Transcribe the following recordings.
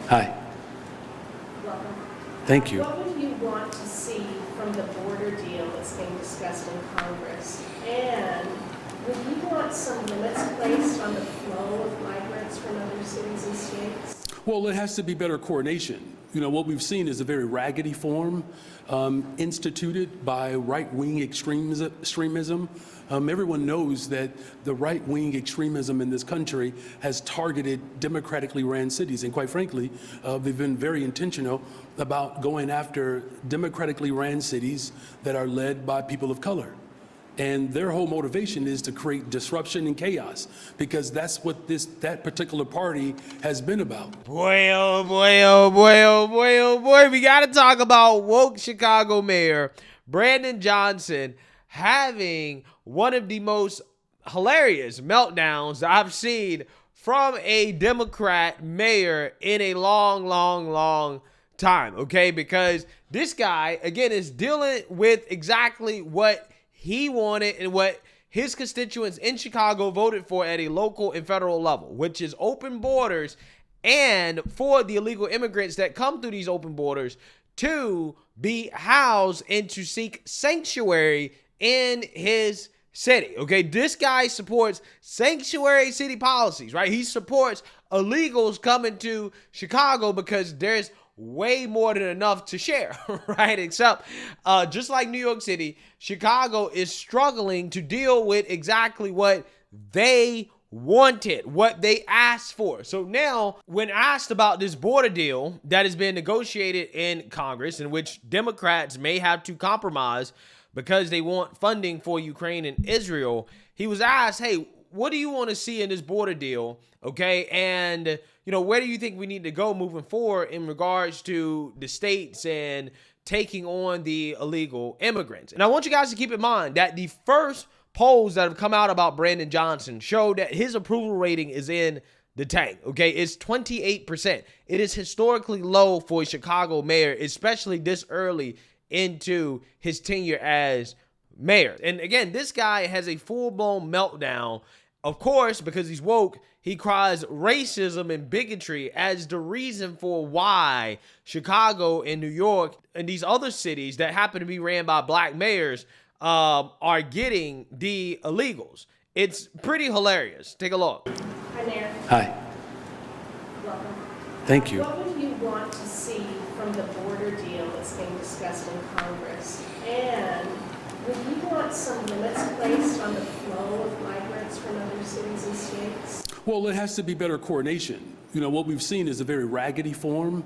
Hi. Welcome. Thank you. What would you want to see from the border deal that's being discussed in Congress? And would you want some limits placed on the flow of migrants from other cities and states? Well, it has to be better coordination. You know, what we've seen is a very raggedy form instituted by right-wing extremism. Everyone knows that the right-wing extremism in this country has targeted democratically ran cities. And quite frankly, they've been very intentional about going after democratically ran cities that are led by people of color. And their whole motivation is to create disruption and chaos, because that's what that particular party has been about. Boy, oh boy, oh boy, oh boy, oh boy. We got to talk about woke Chicago Mayor Brandon Johnson having one of the most hilarious meltdowns that I've seen from a Democrat mayor in a long time, okay? Because this guy, again, is dealing with exactly what he wanted and what his constituents in Chicago voted for at a local and federal level, which is open borders, and for the illegal immigrants that come through these open borders to be housed and to seek sanctuary in his city. Okay, this guy supports sanctuary city policies, right? He supports illegals coming to Chicago because there's way more than enough to share, right? Except just like New York City, Chicago is struggling to deal with exactly what they wanted, what they asked for. So now, when asked about this border deal that has been negotiated in Congress, in which Democrats may have to compromise because they want funding for Ukraine and Israel, he was asked, hey, what do you want to see in this border deal? Okay, and you know, where do you think we need to go moving forward in regards to the states and taking on the illegal immigrants? And I want you guys to keep in mind that the first polls that have come out about Brandon Johnson show that his approval rating is in the tank. Okay, it's 28%. It is historically low for a Chicago mayor, especially this early into his tenure as mayor. And again, this guy has a full-blown meltdown. Of course, because he's woke, he cries racism and bigotry as the reason for why Chicago and New York and these other cities that happen to be ran by black mayors are getting the illegals. It's pretty hilarious. Take a look. Hi, Mayor. Hi. Welcome. Thank you. What would you want to see from the border deal that's being discussed in Congress? And would you want some limits placed on the flow of migrants from other cities and states? Well, it has to be better coordination. You know, what we've seen is a very raggedy form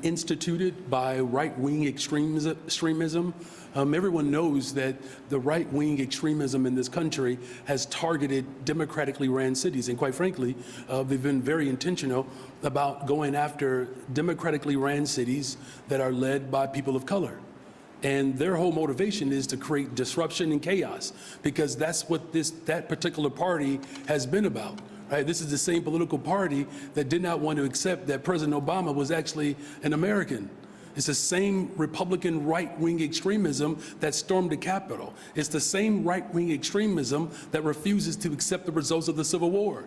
instituted by right-wing extremism. Everyone knows that the right-wing extremism in this country has targeted democratically ran cities. And quite frankly, they've been very intentional about going after democratically ran cities that are led by people of color. And their whole motivation is to create disruption and chaos, because that's what that particular party has been about. Right? This is the same political party that did not want to accept that President Obama was actually an American. It's the same Republican right-wing extremism that stormed the Capitol. It's the same right-wing extremism that refuses to accept the results of the Civil War.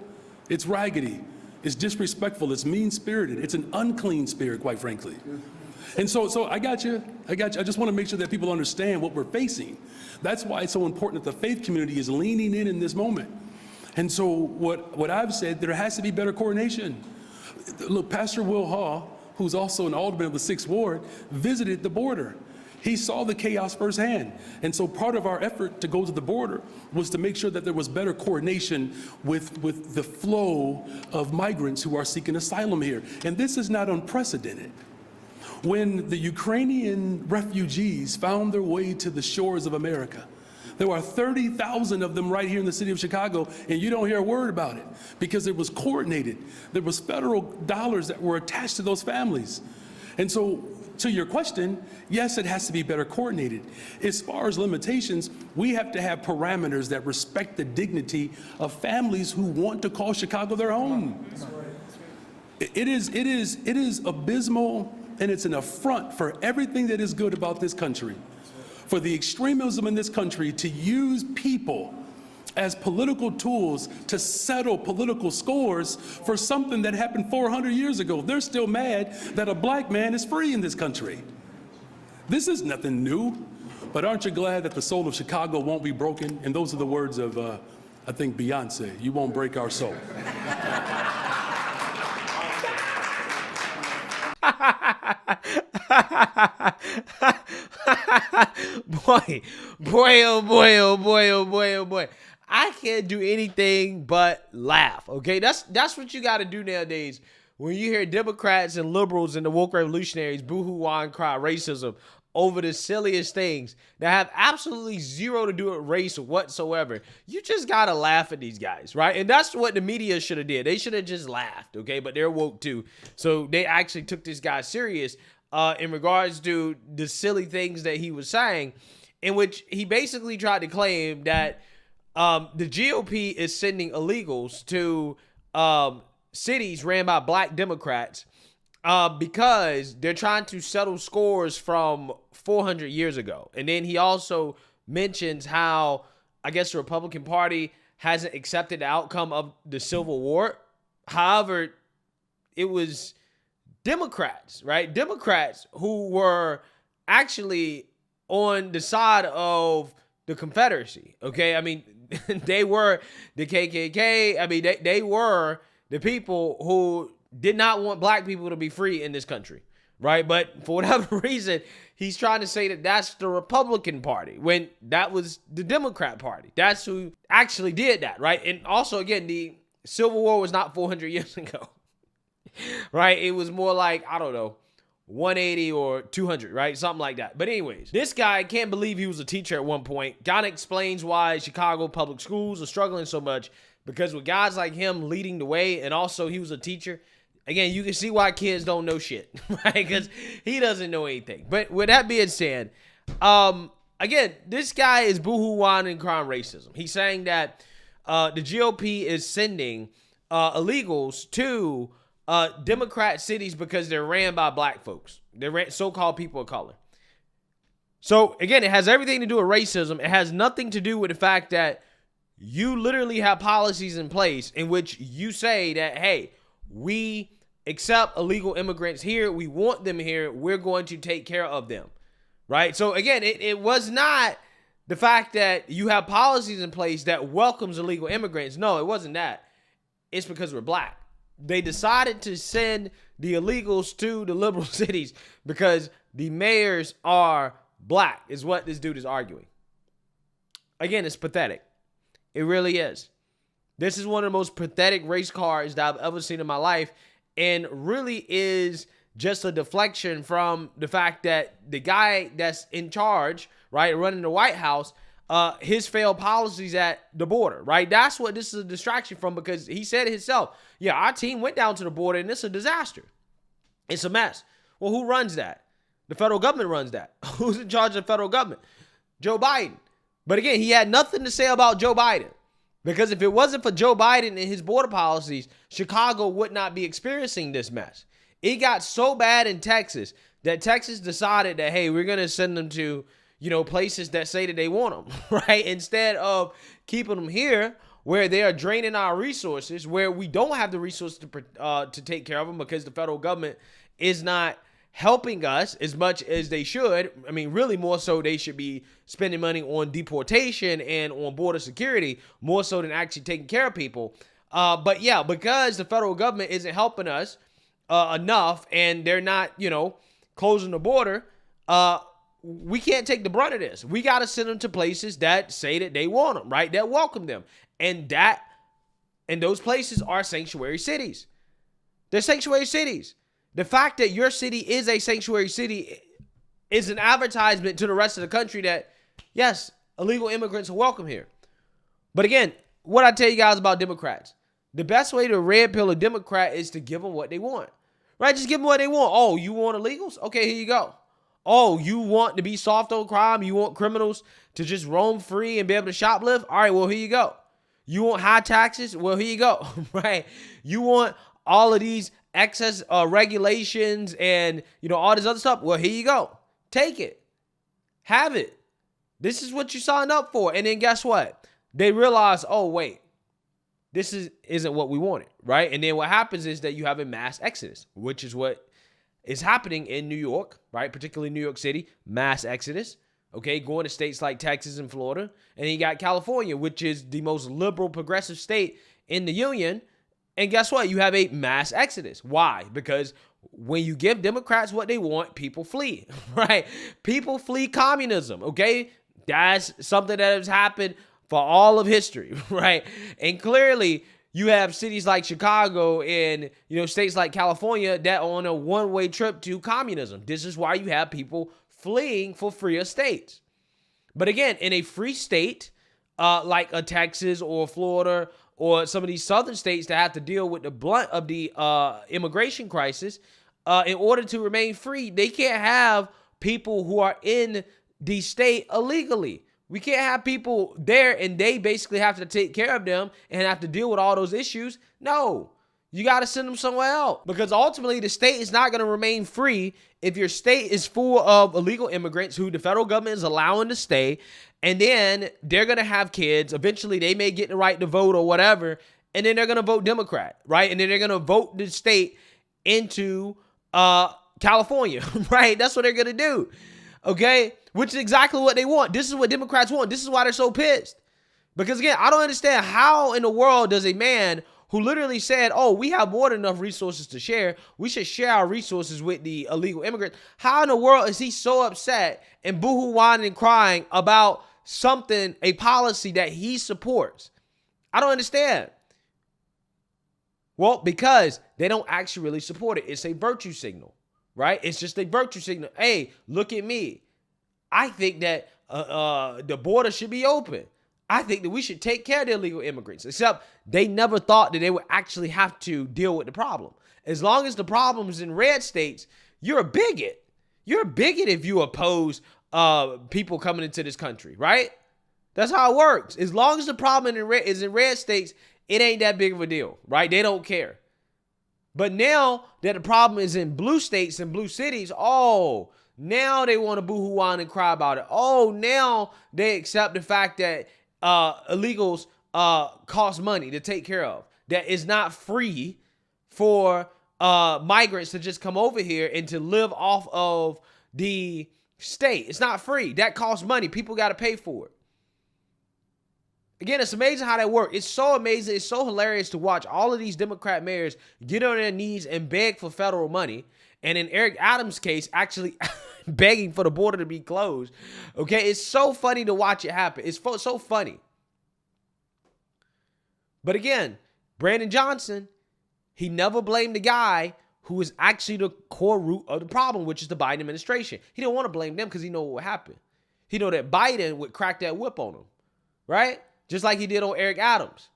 It's raggedy. It's disrespectful. It's mean-spirited. It's an unclean spirit, quite frankly. And so I got you. I just want to make sure that people understand what we're facing. That's why it's so important that the faith community is leaning in this moment. And so what I've said, there has to be better coordination. Look, Pastor Will Hall, who's also an alderman of the 6th Ward, visited the border. He saw the chaos firsthand. And so part of our effort to go to the border was to make sure that there was better coordination with the flow of migrants who are seeking asylum here. And this is not unprecedented. When the Ukrainian refugees found their way to the shores of America, there were 30,000 of them right here in the city of Chicago, and you don't hear a word about it because it was coordinated. There was federal dollars that were attached to those families. And so, to your question, yes, it has to be better coordinated. As far as limitations, we have to have parameters that respect the dignity of families who want to call Chicago their home. It is abysmal, and it's an affront for everything that is good about this country, for the extremism in this country to use people as political tools to settle political scores for something that happened 400 years ago. They're still mad that a black man is free in this country. This is nothing new, but aren't you glad that the soul of Chicago won't be broken? And those are the words of, I think, Beyonce. You won't break our soul. boy, oh boy, oh boy, oh boy, oh boy. I can't do anything but laugh. Okay, that's what you got to do nowadays. When you hear Democrats and liberals and the woke revolutionaries boo-hoo and cry racism over the silliest things that have absolutely zero to do with race whatsoever, you just gotta laugh at these guys, right? And that's what the media should have did. They should have just laughed, okay? But they're woke too, so they actually took this guy serious in regards to the silly things that he was saying, in which he basically tried to claim that the GOP is sending illegals to cities ran by black Democrats because they're trying to settle scores from 400 years ago. And then he also mentions how, I guess, the Republican Party hasn't accepted the outcome of the Civil War. However, it was Democrats, right? Democrats who were actually on the side of the Confederacy, okay? I mean, they were the KKK. I mean, they were the people who did not want black people to be free in this country, right? But for whatever reason, he's trying to say that that's the Republican Party when that was the Democrat Party. That's who actually did that, right? And also, again, the Civil War was not 400 years ago, right? It was more like, I don't know, 180 or 200, right? Something like that. But anyways, this guy can't believe he was a teacher at one point. Kind of explains why Chicago public schools are struggling so much, because with guys like him leading the way, and also he was a teacher, again, you can see why kids don't know shit, right? Because he doesn't know anything. But with that being said, again, this guy is boo-hoo-whining and crying racism. He's saying that the GOP is sending illegals to Democrat cities because they're ran by black folks. They're so-called people of color. So, again, it has everything to do with racism. It has nothing to do with the fact that you literally have policies in place in which you say that, hey, we accept illegal immigrants here. We want them here. We're going to take care of them, right? So, again, it was not the fact that you have policies in place that welcomes illegal immigrants. No, it wasn't that. It's because we're black. They decided to send the illegals to the liberal cities because the mayors are black, is what this dude is arguing. Again, it's pathetic. It really is. This is one of the most pathetic race cars that I've ever seen in my life, and really is just a deflection from the fact that the guy that's in charge, right, running the White House, his failed policies at the border, right? That's what this is a distraction from, because he said it himself. Yeah, our team went down to the border and it's a disaster. It's a mess. Well, who runs that? The federal government runs that. Who's in charge of the federal government? Joe Biden. But again, he had nothing to say about Joe Biden, because if it wasn't for Joe Biden and his border policies, Chicago would not be experiencing this mess. It got so bad in Texas that Texas decided that, hey, we're going to send them to, places that say that they want them, right? Instead of keeping them here where they are draining our resources, where we don't have the resources to take care of them because the federal government is not helping us as much as they should. I mean, really more so they should be spending money on deportation and on border security more so than actually taking care of people. But yeah, because the federal government isn't helping us enough and they're not, closing the border, we can't take the brunt of this. We got to send them to places that say that they want them, right? That welcome them. And those places are sanctuary cities. They're sanctuary cities. The fact that your city is a sanctuary city is an advertisement to the rest of the country that, yes, illegal immigrants are welcome here. But again, what I tell you guys about Democrats, the best way to red pill a Democrat is to give them what they want, right? Just give them what they want. Oh, you want illegals? Okay, here you go. Oh, you want to be soft on crime? You want criminals to just roam free and be able to shoplift? All right, well, here you go. You want high taxes? Well, here you go, right? You want all of these excess regulations and, all this other stuff? Well, here you go. Take it. Have it. This is what you signed up for. And then guess what? they realize, oh, wait, this isn't what we wanted, right? And then what happens is that you have a mass exodus, which is what is happening in New York, right? Particularly New York City, mass exodus, okay? Going to states like Texas and Florida. And then you got California, which is the most liberal progressive state in the union. And guess what? You have a mass exodus. Why? Because when you give Democrats what they want, people flee, right? People flee communism, okay? That's something that has happened for all of history, right? And clearly, you have cities like Chicago and, states like California that are on a one-way trip to communism. This is why you have people fleeing for freer states. But again, in a free state, like a Texas or Florida or some of these southern states that have to deal with the blunt of the immigration crisis, in order to remain free, they can't have people who are in the state illegally. We can't have people there and they basically have to take care of them and have to deal with all those issues. No, you got to send them somewhere else, because ultimately the state is not going to remain free if your state is full of illegal immigrants who the federal government is allowing to stay. And then they're going to have kids. Eventually they may get the right to vote or whatever. And then they're going to vote Democrat, right? And then they're going to vote the state into California, right? That's what they're going to do. Okay, which is exactly what they want. This is what Democrats want. This is why they're so pissed. Because again, I don't understand how in the world does a man who literally said, oh, we have more than enough resources to share, we should share our resources with the illegal immigrants. How in the world is he so upset and boohoo whining and crying about something, a policy that he supports? I don't understand. Well, because they don't actually really support it. It's a virtue signal. Right? It's just a virtue signal. Hey, look at me. I think that the border should be open. I think that we should take care of the illegal immigrants, except they never thought that they would actually have to deal with the problem. As long as the problem is in red states, you're a bigot. You're a bigot if you oppose people coming into this country, right? That's how it works. As long as the problem is in red states, it ain't that big of a deal, right? They don't care. But now that the problem is in blue states and blue cities, oh, now they want to boohoo whine and cry about it. Oh, now they accept the fact that illegals cost money to take care of. That it's not free for migrants to just come over here and to live off of the state. It's not free. That costs money. People got to pay for it. Again, it's amazing how that works. It's so amazing. It's so hilarious to watch all of these Democrat mayors get on their knees and beg for federal money. And in Eric Adams' case, actually begging for the border to be closed. Okay, it's so funny to watch it happen. It's so funny. But again, Brandon Johnson, he never blamed the guy who is actually the core root of the problem, which is the Biden administration. He didn't want to blame them because he know what would happen. He know that Biden would crack that whip on him, right? Just like he did on Eric Adams.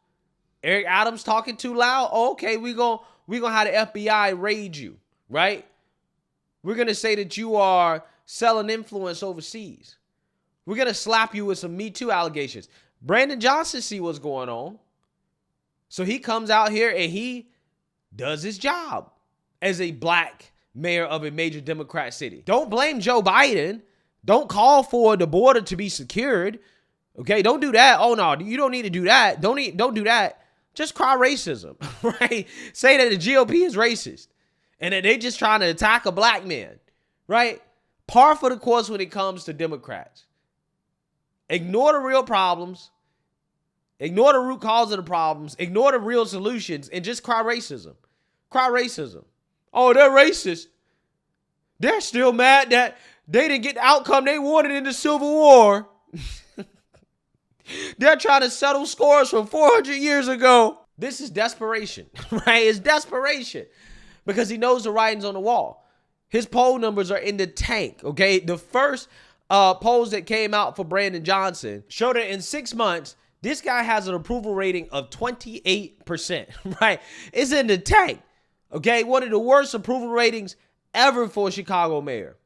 Eric Adams talking too loud. Oh, okay, we gonna have the FBI raid you, right? We're gonna say that you are selling influence overseas. We're gonna slap you with some Me Too allegations. Brandon Johnson see what's going on, so he comes out here and he does his job as a black mayor of a major Democrat city. Don't blame Joe Biden. Don't call for the border to be secured. Okay, don't do that. Oh, no, you don't need to do that. Don't do that. Just cry racism, right? Say that the GOP is racist and that they just trying to attack a black man, right? Par for the course when it comes to Democrats. Ignore the real problems. Ignore the root cause of the problems. Ignore the real solutions and just cry racism. Cry racism. Oh, they're racist. They're still mad that they didn't get the outcome they wanted in the Civil War. They're trying to settle scores from 400 years ago. This is desperation, right? It's desperation because he knows the writing's on the wall. His poll numbers are in the tank, okay? The first polls that came out for Brandon Johnson showed that in 6 months, this guy has an approval rating of 28%, right? It's in the tank, okay? One of the worst approval ratings ever for a Chicago mayor.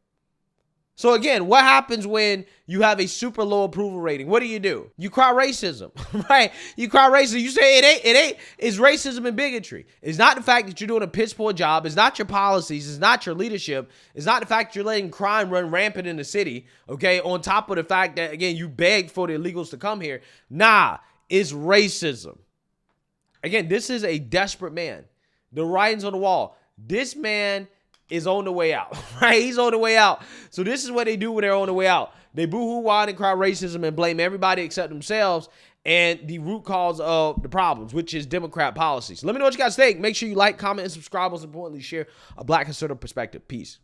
So again, what happens when you have a super low approval rating? What do? You cry racism, right? You cry racism. You say it ain't. It's racism and bigotry. It's not the fact that you're doing a piss poor job. It's not your policies. It's not your leadership. It's not the fact that you're letting crime run rampant in the city, okay? On top of the fact that, again, you begged for the illegals to come here. Nah, is racism. Again, this is a desperate man. The writing's on the wall. This man is on the way out, right? He's on the way out. So this is what they do when they're on the way out. They boo-hoo, whine, and cry racism and blame everybody except themselves and the root cause of the problems, which is Democrat policies. Let me know what you guys think. Make sure you like, comment, and subscribe. Most importantly, share a Black conservative perspective. Peace.